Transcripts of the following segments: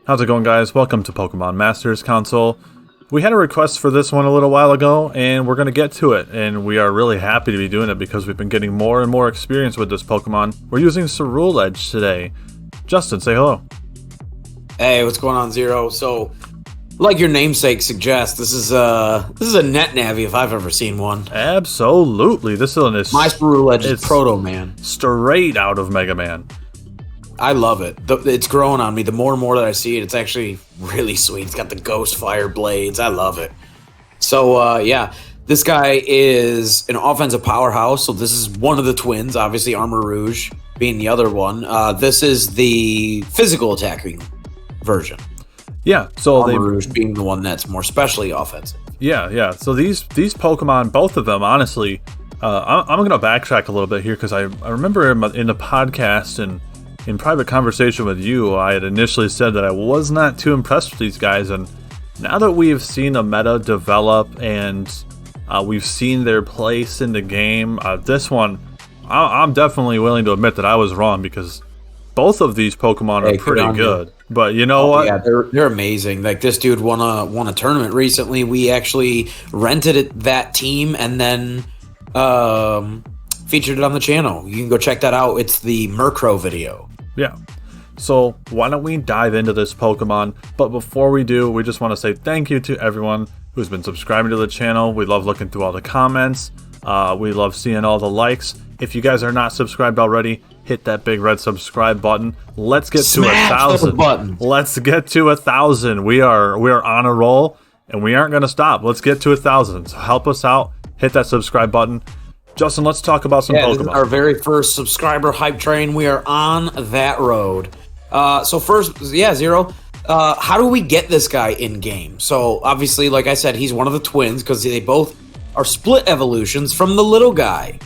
How's it going, guys? Welcome to Pokemon Masters Console. We had a request for this one a little while ago, and we're going to get to it. And we are really happy to be doing it because we've been getting more and more experience with this Pokemon. We're using Ceruledge today. Justin, say hello. Hey, what's going on, Zero? So, like your namesake suggests, this is a net navi if I've ever seen one. Absolutely. This one is my Ceruledge is Proto Man, straight out of Mega Man. I love it. It's growing on me. The more and more that I see it, it's actually really sweet. It's got the ghost fire blades. I love it. So, yeah, this guy is an offensive powerhouse. So this is one of the twins, obviously Armor Rouge being the other one. This is the physical attacking version. Yeah, so Armor Rouge being the one that's more specially offensive. Yeah. So these Pokemon, both of them, honestly, I'm going to backtrack a little bit here because I remember in the podcast and in private conversation with you, I had initially said that I was not too impressed with these guys, and now that we've seen a meta develop and we've seen their place in the game, this one, I'm definitely willing to admit that I was wrong because both of these Pokemon are pretty good. But you know what? Yeah, they're amazing. Like this dude won a tournament recently. We actually rented that team and then featured it on the channel. You can go check that out. It's the Murkrow video. Yeah. So why don't we dive into this Pokemon? But before we do, we just want to say thank you to everyone who's been subscribing to the channel. We love looking through all the comments. We love seeing all the likes. If you guys are not subscribed already, hit that big red subscribe button. Let's get to 1,000. Let's get to 1,000. We are on a roll, and we aren't going to stop. Let's get to 1,000. So help us out. Hit that subscribe button. Justin, let's talk about some Pokemon. This is our very first subscriber hype train. We are on that road. So first, Zero, how do we get this guy in game? So obviously, like I said, he's one of the twins because they both are split evolutions from the little guy.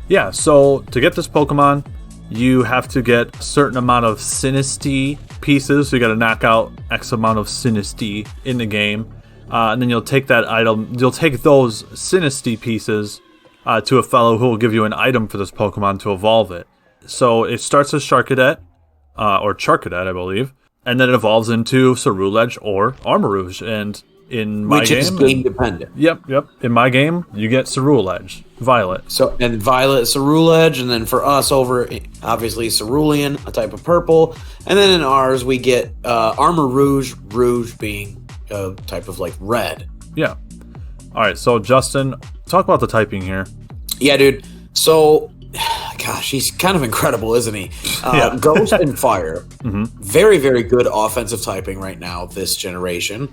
Yeah, so to get this Pokemon, you have to get a certain amount of Sinistea pieces. So you got to knock out X amount of Sinistea in the game. And then you'll take that item, you'll take those Sinistea pieces to a fellow who will give you an item for this Pokemon to evolve it. So it starts as Charcadet, or Charcadet, I believe, and then it evolves into Ceruledge or Armor Rouge. And in my game, which is game dependent. Yep. In my game, you get Ceruledge, Violet. So and Violet, Ceruledge, and then for us over, obviously Cerulean, a type of purple, and then in ours we get Armor Rouge, Rouge being a type of like red. Yeah. All right, so Justin, talk about the typing here. Yeah, dude. So, gosh, he's kind of incredible, isn't he? Yeah. Ghost and Fire. Very, very good offensive typing right now, this generation.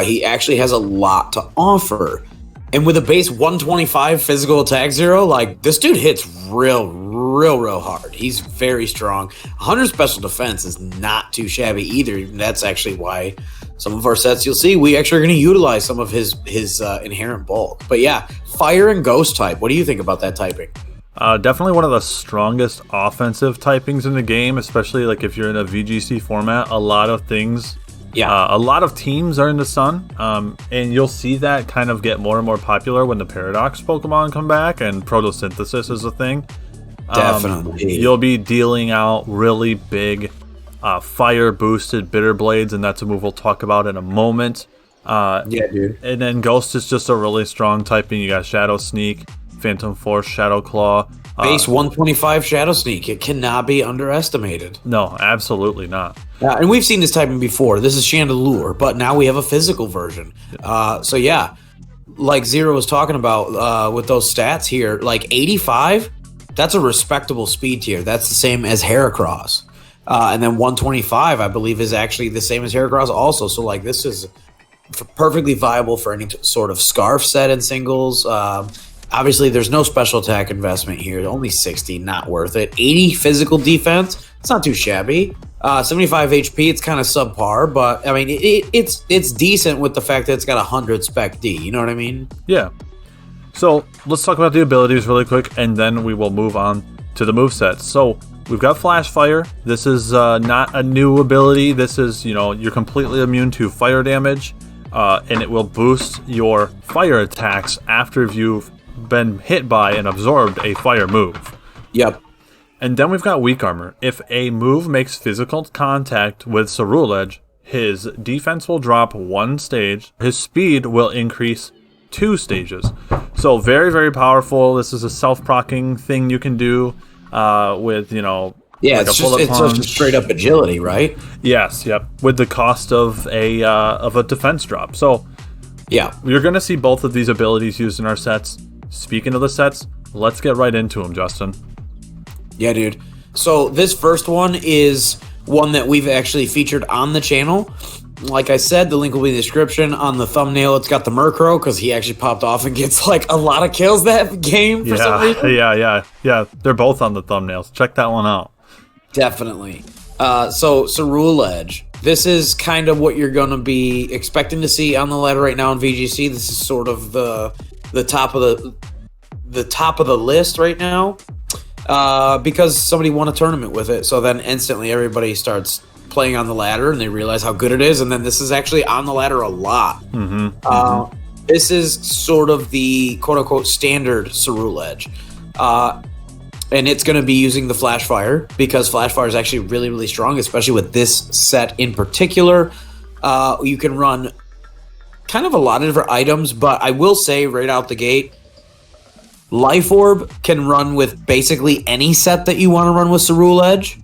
He actually has a lot to offer. And with a base 125 physical attack, Zero, like, this dude hits real hard. He's very strong. 100 special defense is not too shabby either. That's actually why some of our sets you'll see, we actually are going to utilize some of his inherent bulk. But yeah, Fire and Ghost type. What do you think about that typing? Definitely one of the strongest offensive typings in the game, especially like if you're in a VGC format. A lot of things, a lot of teams are in the sun, and you'll see that kind of get more and more popular when the Paradox Pokemon come back and Photosynthesis is a thing. Definitely. You'll be dealing out really big fire boosted Bitter Blades, and that's a move we'll talk about in a moment. Yeah, dude. And then Ghost is just a really strong typing. You got Shadow Sneak, Phantom Force, Shadow Claw. Base 125 Shadow Sneak. It cannot be underestimated. No, absolutely not. And we've seen this typing before. This is Chandelure, but now we have a physical version. So yeah, like Zero was talking about with those stats here, like 85, that's a respectable speed tier. That's the same as Heracross. And then 125, I believe, is actually the same as Heracross also. So, like, this is perfectly viable for any sort of Scarf set in singles. Obviously, there's no special attack investment here. Only 60, not worth it. 80 physical defense, it's not too shabby. 75 HP, it's kind of subpar, but, I mean, it's decent with the fact that it's got 100 spec D. You know what I mean? Yeah. So, let's talk about the abilities really quick, and then we will move on to the moveset. So, we've got Flash Fire. This is not a new ability. This is, you're completely immune to fire damage, and it will boost your fire attacks after you've been hit by and absorbed a fire move. Yep. And then we've got Weak Armor. If a move makes physical contact with Ceruledge, his defense will drop 1 stage. His speed will increase 2 stages. So very, very powerful. This is a self-proccing thing you can do with, you know, yeah, like it's a bullet just punch. a straight up agility, right? Yes, yep. With the cost of a defense drop. So yeah, you're going to see both of these abilities used in our sets. Speaking of the sets, let's get right into them, Justin. Yeah, dude. So this first one is one that we've actually featured on the channel. Like I said, the link will be in the description. On the thumbnail, it's got the Murkrow because he actually popped off and gets like a lot of kills that game for some reason. Yeah. They're both on the thumbnails. Check that one out. Definitely. So Ceruledge. This is kind of what you're going to be expecting to see on the ladder right now in VGC. This is sort of the top of the list right now. Because somebody won a tournament with it. So then instantly everybody starts playing on the ladder and they realize how good it is. And then this is actually on the ladder a lot. This is sort of the quote-unquote standard Ceruledge. And it's going to be using the Flash Fire because Flash Fire is actually really, really strong, especially with this set in particular. You can run kind of a lot of different items, but I will say right out the gate, Life Orb can run with basically any set that you want to run with Ceruledge.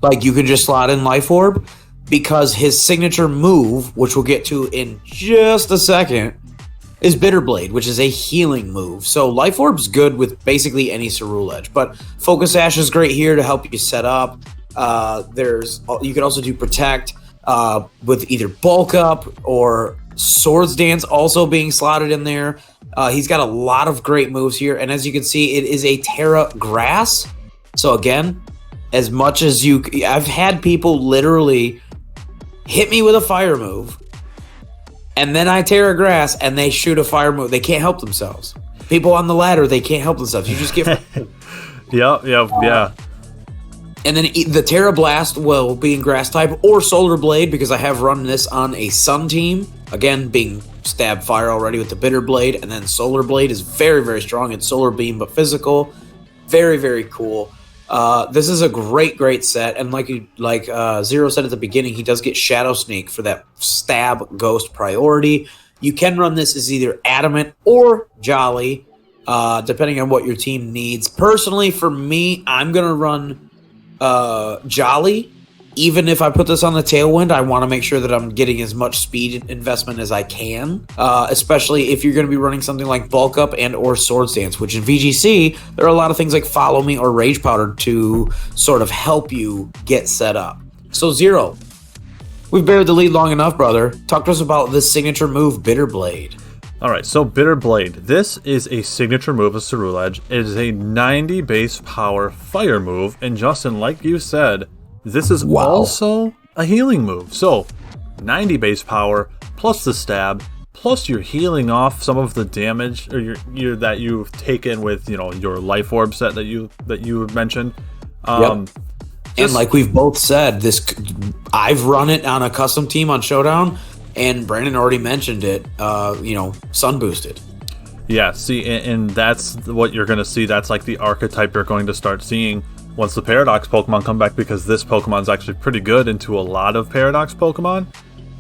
Like, you can just slot in Life Orb because his signature move, which we'll get to in just a second, is Bitter Blade, which is a healing move. So Life Orb's good with basically any Ceruledge, but Focus Sash is great here to help you set up. You can also do Protect with either Bulk Up or Swords Dance also being slotted in there. He's got a lot of great moves here, and as you can see, it is a Terra Grass. So again, as much as I've had people literally hit me with a fire move, and then I Terra Grass, and they shoot a fire move. They can't help themselves. People on the ladder, they can't help themselves. You just get... Yeah. And then the Terra Blast will be in Grass type or Solar Blade, because I have run this on a Sun team. Again, being Stab Fire already with the Bitter Blade, and then Solar Blade is very, very strong. It's Solar Beam, but physical. Very, very cool. This is a great set, and like Zero said at the beginning, he does get Shadow Sneak for that Stab Ghost priority. You can run this as either Adamant or Jolly, depending on what your team needs. Personally, for me, I'm going to run Jolly. Even if I put this on the Tailwind, I want to make sure that I'm getting as much speed investment as I can, especially if you're going to be running something like Bulk Up and or Swords Dance, which in VGC, there are a lot of things like Follow Me or Rage Powder to sort of help you get set up. So Zero, we've buried the lead long enough, brother. Talk to us about this signature move, Bitter Blade. All right, so Bitter Blade. This is a signature move of Ceruledge. It is a 90 base power fire move, and Justin, like you said, this is also a healing move. So 90 base power plus the stab plus you're healing off some of the damage or that you've taken with, you know, your Life Orb set that you mentioned. And like we've both said, I've run it on a custom team on Showdown, and Brandon already mentioned it. Sun boosted. Yeah, see, and that's what you're going to see. That's like the archetype you're going to start seeing once the Paradox Pokemon come back, because this Pokemon's actually pretty good into a lot of Paradox Pokemon.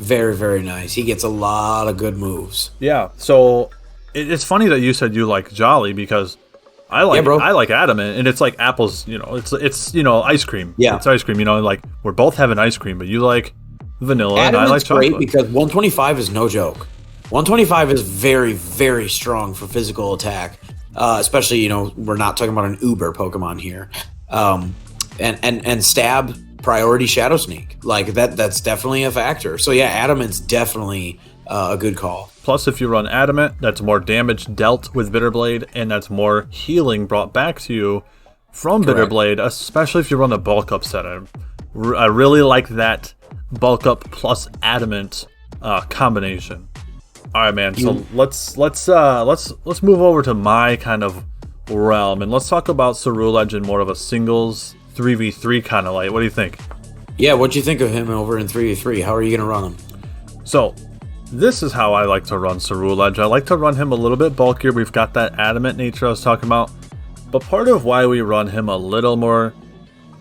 Very, very nice. He gets a lot of good moves. Yeah, so it's funny that you said you like Jolly, because I like Adamant, and it's like apples, it's ice cream. Yeah. It's ice cream, like we're both having ice cream, but you like vanilla and I like chocolate. Great because 125 is no joke. 125 is very, very strong for physical attack. Especially, we're not talking about an Uber Pokemon here. And stab priority Shadow Sneak. Like that's definitely a factor. So yeah, Adamant's definitely a good call. Plus, if you run Adamant, that's more damage dealt with Bitter Blade, and that's more healing brought back to you from Bitter Blade, especially if you run a Bulk Up set. I really like that Bulk Up plus Adamant combination. All right, man. So let's move over to my kind of realm, and let's talk about Ceruledge in more of a singles 3v3 kind of light. What do you think? Yeah, what'd you think of him over in 3v3? How are you going to run him? So, this is how I like to run Ceruledge. I like to run him a little bit bulkier. We've got that Adamant nature I was talking about. But part of why we run him a little more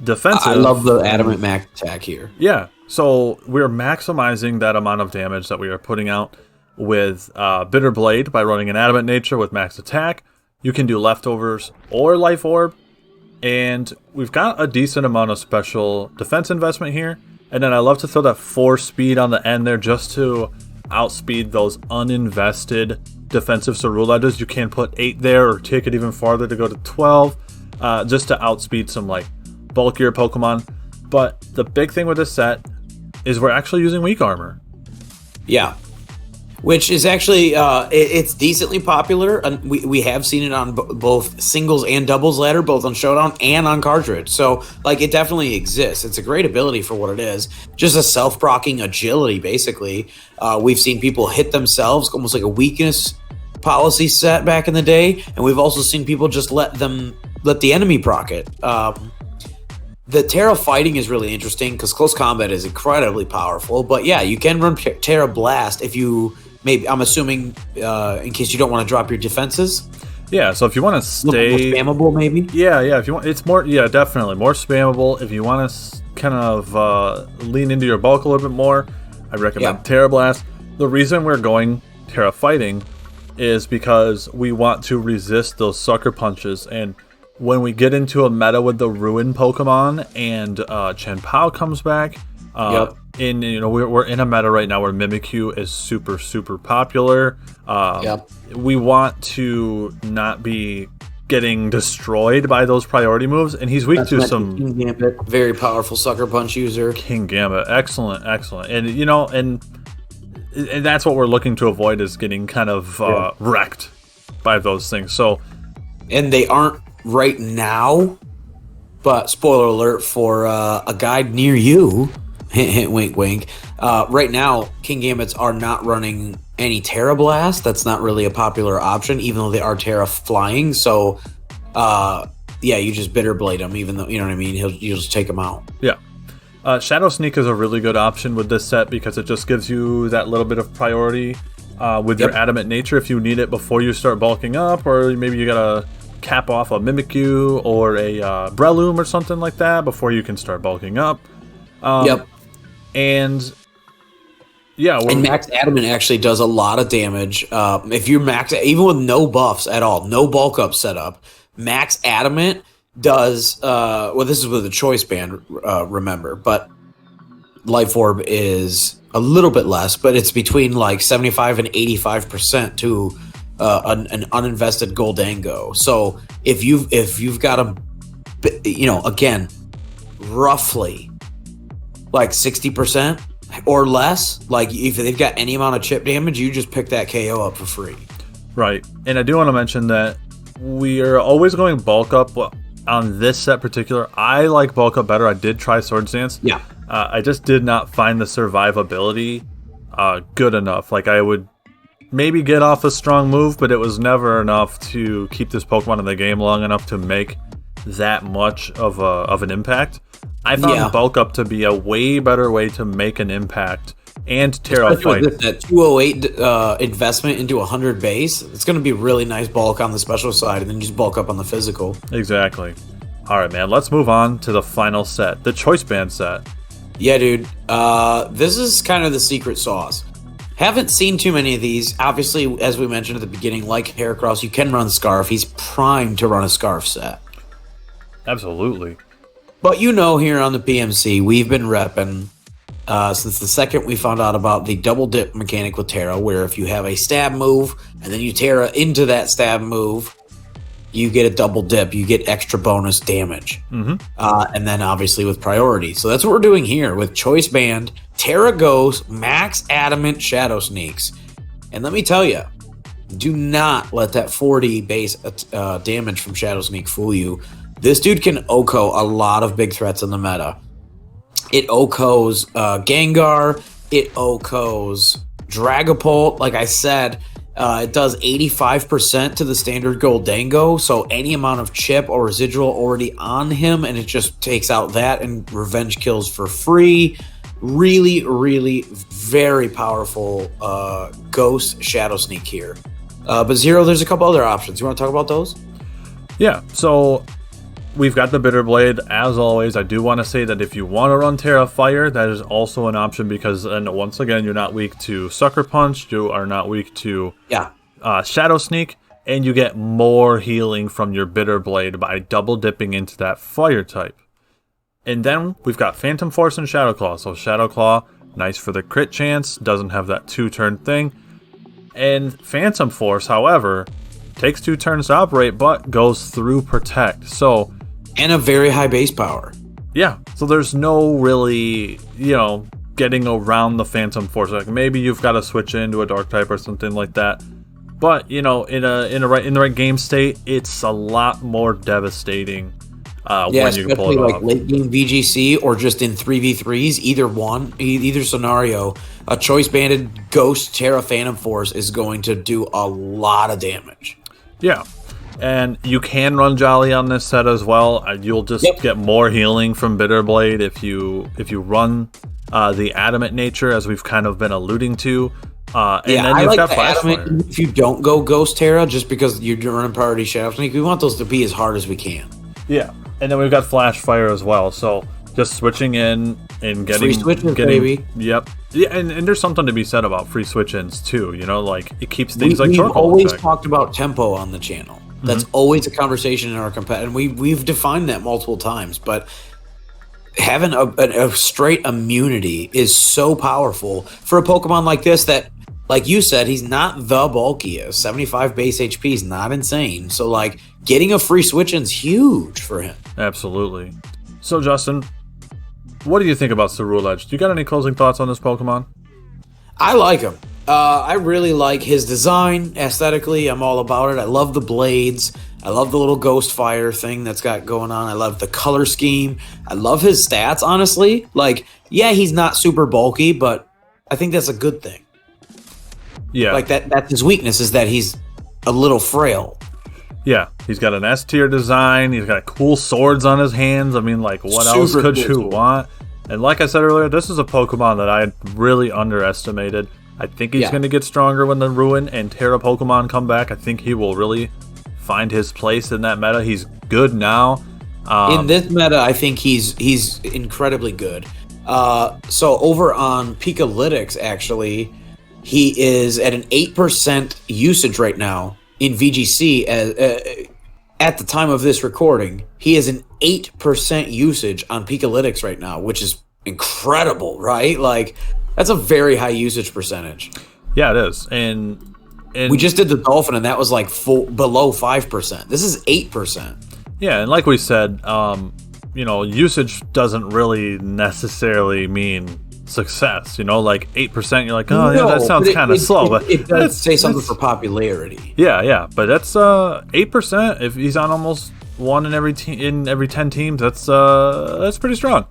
defensive... I love the Adamant max attack here. Yeah, So we're maximizing that amount of damage that we are putting out with Bitter Blade by running an Adamant Nature with max attack. You can do Leftovers or Life Orb. And we've got a decent amount of special defense investment here. And then I love to throw that 4 speed on the end there just to outspeed those uninvested defensive Ceruledges. You can put 8 there or take it even farther to go to 12 just to outspeed some like bulkier Pokemon. But the big thing with this set is we're actually using weak armor. Yeah. Which is actually, it's decently popular. We have seen it on both singles and doubles ladder, both on Showdown and on cartridge. So, like, it definitely exists. It's a great ability for what it is. Just a self-proccing agility, basically. We've seen people hit themselves, almost like a weakness policy set back in the day. And we've also seen people just let the enemy proc it. The Terra fighting is really interesting because close combat is incredibly powerful. But yeah, you can run Terra Blast if you... Maybe I'm assuming in case you don't want to drop your defenses. Yeah, so if you want to stay more spammable, maybe. Yeah. If you want, it's more. Yeah, definitely more spammable. If you want to kind of lean into your bulk a little bit more, I recommend Terra Blast. The reason we're going Terra Fighting is because we want to resist those sucker punches. And when we get into a meta with the Ruin Pokemon and Chen Pao comes back. In we're in a meta right now where Mimikyu is super popular. We want to not be getting destroyed by those priority moves, and he's weak to some King Gambit, very powerful sucker punch user. King Gambit, excellent, and that's what we're looking to avoid is getting kind of wrecked by those things. So, and they aren't right now, but spoiler alert for a guide near you. Hint, hint, wink, wink. Right now, King Gambits are not running any Terra Blast. That's not really a popular option, even though they are Terra flying. So, you just Bitter Blade them, even though, you know what I mean? You'll just take them out. Yeah. Shadow Sneak is a really good option with this set because it just gives you that little bit of priority with your Adamant Nature if you need it before you start bulking up, or maybe you gotta cap off a Mimikyu or a Breloom or something like that before you can start bulking up. And Max Adamant actually does a lot of damage. If you're max, even with no buffs at all, no bulk up setup, Max Adamant does. This is with a choice band, remember, but Life Orb is a little bit less, but it's between like 75 and 85% to an uninvested Goldango. So if you've got again, roughly like 60% or less, like if they've got any amount of chip damage, you just pick that KO up for free. Right. And I do want to mention that we are always going bulk up on this set particular. I like bulk up better. I did try Swords Dance. Yeah. I just did not find the survivability good enough. Like I would maybe get off a strong move, but it was never enough to keep this Pokemon in the game long enough to make that much of an impact. I found bulk up to be a way better way to make an impact and Terra fight. That 208 investment into 100 base, it's going to be really nice bulk on the special side, and then just bulk up on the physical. Exactly. All right, man. Let's move on to the final set, the Choice Band set. Yeah, dude. This is kind of the secret sauce. Haven't seen too many of these. Obviously, as we mentioned at the beginning, like Heracross, you can run Scarf. He's primed to run a Scarf set. Absolutely. But here on the PMC, we've been repping since the second we found out about the double dip mechanic with Terra, where if you have a stab move and then you Terra into that stab move, you get a double dip, you get extra bonus damage. And then obviously with priority. So that's what we're doing here with Choice Band, Terra Ghost, Max Adamant, Shadow Sneaks. And let me tell you, do not let that 40 base damage from Shadow Sneak fool you. This dude can OHKO a lot of big threats in the meta. It OHKOs Gengar. It OHKOs Dragapult. Like I said, it does 85% to the standard Goldango. So any amount of chip or residual already on him, and it just takes out that and revenge kills for free. Really, really very powerful Ghost Shadow Sneak here. But Zero, there's a couple other options. You want to talk about those? Yeah, so we've got the Bitter Blade. As always, I do want to say that if you want to run Terra Fire, that is also an option because, and once again, you're not weak to Sucker Punch, you are not weak to Shadow Sneak, and you get more healing from your Bitter Blade by double dipping into that Fire type. And then we've got Phantom Force and Shadow Claw. So Shadow Claw, nice for the crit chance, doesn't have that 2-turn thing. And Phantom Force, however, takes 2 turns to operate, but goes through Protect. So, and a very high base power. Yeah, so there's no really, getting around the Phantom Force. Like maybe you've got to switch into a Dark type or something like that. But in the right game state, it's a lot more devastating. When you can pull it off. Like late game VGC or just in 3v3s, either scenario, a choice banded Ghost Terra Phantom Force is going to do a lot of damage. Yeah, and you can run Jolly on this set as well. You'll just get more healing from Bitter Blade if you run the Adamant nature, as we've kind of been alluding to. And then you've got Flash Fire. If you don't go Ghost Terra, just because you're running priority Shadow Sneak, we want those to be as hard as we can. Yeah. And then we've got Flash Fire as well, so just switching in and getting free switch-ins, baby. Yep. Yeah, and there's something to be said about free switch-ins too. Like it keeps things like we've charcoal. Always talked about tempo on the channel. That's always a conversation in our and we've defined that multiple times. But having a straight immunity is so powerful for a Pokemon like this that, like you said, he's not the bulkiest. 75 base HP is not insane. So, like, getting a free switch-in's huge for him. Absolutely. So, Justin, what do you think about Ceruledge? Do you got any closing thoughts on this Pokemon? I like him. I really like his design. Aesthetically, I'm all about it. I love the blades. I love the little ghost fire thing that's got going on. I love the color scheme. I love his stats, honestly. Like, yeah, he's not super bulky, but I think that's a good thing. Yeah. Like, that's his weakness, is that he's a little frail. Yeah, he's got an S tier design. He's got cool swords on his hands. I mean, like, what else could you want? And like I said earlier, this is a Pokemon that I really underestimated. I think he's going to get stronger when the Ruin and Terra Pokemon come back. I think he will really find his place in that meta. He's good now. In this meta, I think he's incredibly good. So over on Pikalytics, actually, he is at an 8% usage right now in VGC. At the time of this recording, he is an 8% usage on Pikalytics right now, which is incredible, right? Like, that's a very high usage percentage. Yeah, it is. And we just did the Dolphin, and that was like below 5%. This is 8%. Yeah, and like we said, usage doesn't really necessarily mean success. Like 8%, you're like, oh, yeah, that sounds kind of slow. But it does say something for popularity. Yeah, but that's 8%. If he's on almost one in every 10 teams, that's pretty strong.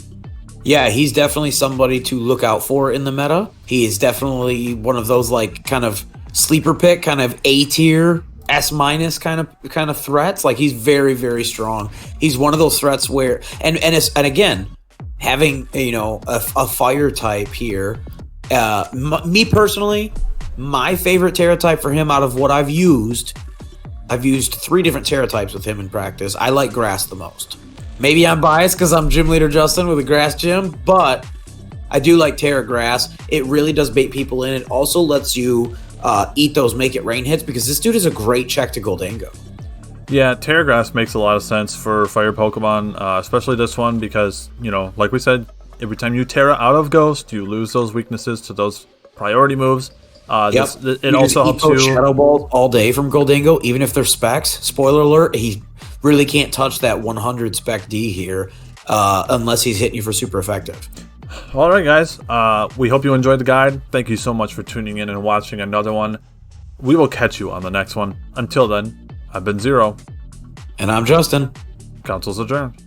Yeah, he's definitely somebody to look out for in the meta. He is definitely one of those like kind of sleeper pick, kind of A tier, S minus kind of threats. Like, he's very, very strong. He's one of those threats where and again, having a fire type here. Me personally, my favorite Terra type for him out of what I've used 3 different Terra types with him in practice. I like grass the most. Maybe I'm biased because I'm gym leader Justin with a grass gym, but I do like Terra Grass. It really does bait people in. It also lets you eat those Make It Rain hits because this dude is a great check to Goldango. Yeah, Terra Grass makes a lot of sense for fire Pokemon, especially this one because, like we said, every time you Terra out of Ghost, you lose those weaknesses to those priority moves. It also helps you Shadow Balls all day from Goldango, even if they're specs. Spoiler alert, he really can't touch that 100 spec D here unless he's hitting you for super effective. All right, guys. We hope you enjoyed the guide. Thank you so much for tuning in and watching another one. We will catch you on the next one. Until then, I've been Zero. And I'm Justin. Council's adjourned.